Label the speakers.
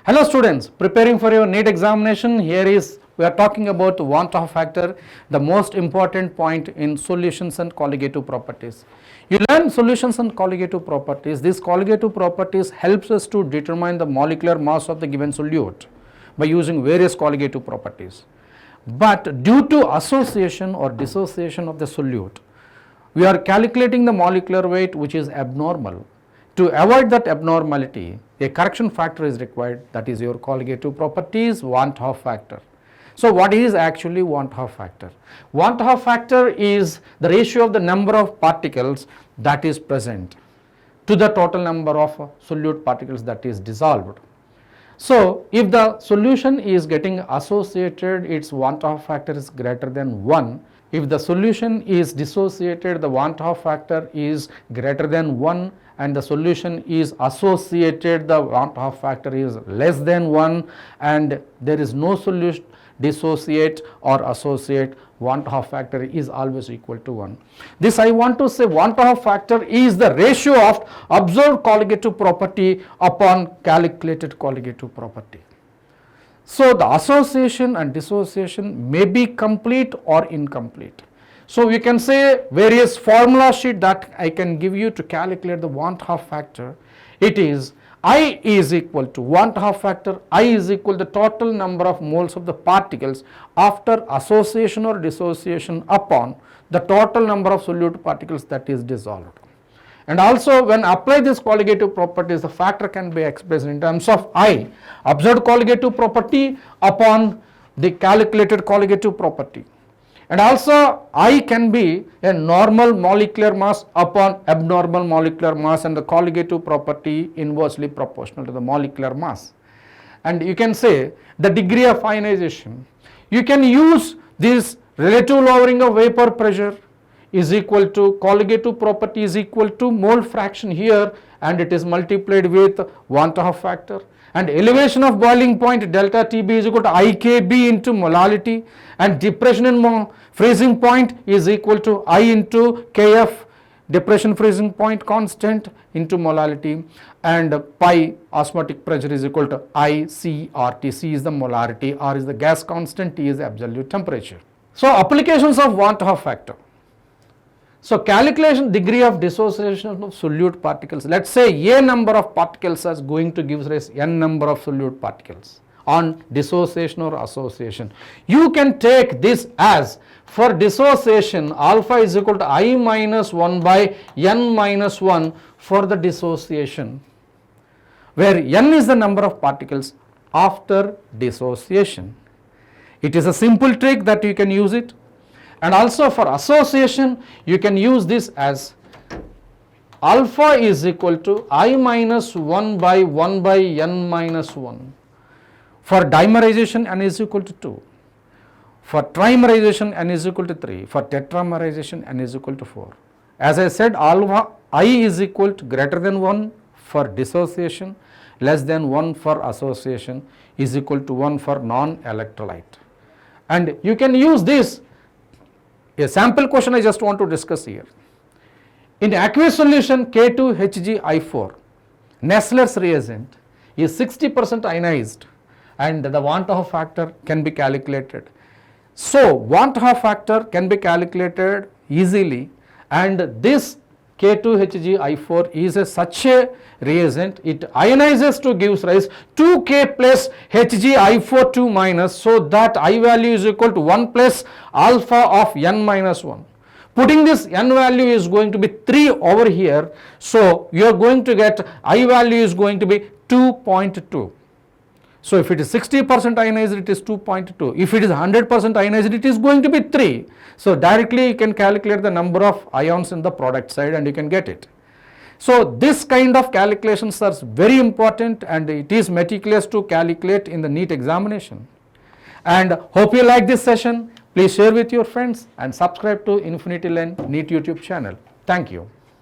Speaker 1: Hello students, preparing for your NEET examination. We are talking about Van't Hoff factor, the most important point in solutions and colligative properties. You learn solutions and colligative properties. These colligative properties helps us to determine the molecular mass of the given solute by using various colligative properties. But due to association or dissociation of the solute, we are calculating the molecular weight which is abnormal. To avoid that abnormality, a correction factor is required, that is your colligative properties, Van't Hoff factor. So what is actually Van't Hoff factor? Van't Hoff factor is the ratio of the number of particles that is present to the total number of solute particles that is dissolved. So if the solution is getting associated, its Van't Hoff factor is greater than 1. If the solution is dissociated, the Van't Hoff factor is greater than 1, and the solution is associated, the Van't Hoff factor is less than 1, and there is no solution dissociate or associate, Van't Hoff factor is always equal to 1. This I want to say, Van't Hoff factor is the ratio of observed colligative property upon calculated colligative property. So the association and dissociation may be complete or incomplete. So we can say various formula sheet that I can give you to calculate the Van't Hoff factor. It is I is equal to Van't Hoff factor, I is equal to the total number of moles of the particles after association or dissociation upon the total number of solute particles that is dissolved. And also when apply this colligative properties, the factor can be expressed in terms of I, observed colligative property upon the calculated colligative property. And also I can be a normal molecular mass upon abnormal molecular mass, and the colligative property inversely proportional to the molecular mass. And you can say the degree of ionization. You can use this relative lowering of vapor pressure is equal to colligative property is equal to mole fraction here, and it is multiplied with Van't Hoff factor, and elevation of boiling point delta TB is equal to IKB into molality, and depression in freezing point is equal to I into KF, depression freezing point constant, into molality, and pi osmotic pressure is equal to ICRT. C is the molarity, R is the gas constant, T is the absolute temperature. So applications of Van't Hoff factor. So calculation degree of dissociation of solute particles. Let's say a number of particles is going to give rise n number of solute particles on dissociation or association. You can take this as, for dissociation, alpha is equal to I minus 1 by n minus 1 for the dissociation, where n is the number of particles after dissociation. It is a simple trick that you can use it. And also for association, you can use this as alpha is equal to I minus 1 by n minus 1. For dimerization, n is equal to 2. For trimerization, n is equal to 3. For tetramerization, n is equal to 4. As I said, alpha I is equal to greater than 1 for dissociation, less than 1 for association, is equal to 1 for non-electrolyte. And you can use this. A sample question I just want to discuss here. In aqueous solution K2HgI4, Nessler's reagent is 60% ionized, and the Van't Hoff factor can be calculated. So Van't Hoff factor can be calculated easily, and this K2HgI4 is such a reagent, it ionizes to gives rise 2K plus HgI4 2 minus, so that I value is equal to 1 plus alpha of n minus 1. Putting this n value is going to be 3 over here, so you are going to get I value is going to be 2.2. So if it is 60% ionized, it is 2.2. If it is 100% ionized, it is going to be 3. So directly you can calculate the number of ions in the product side and you can get it. So this kind of calculations are very important, and it is meticulous to calculate in the NEET examination. And hope you like this session. Please share with your friends and subscribe to Infinity Line NEET YouTube channel. Thank you.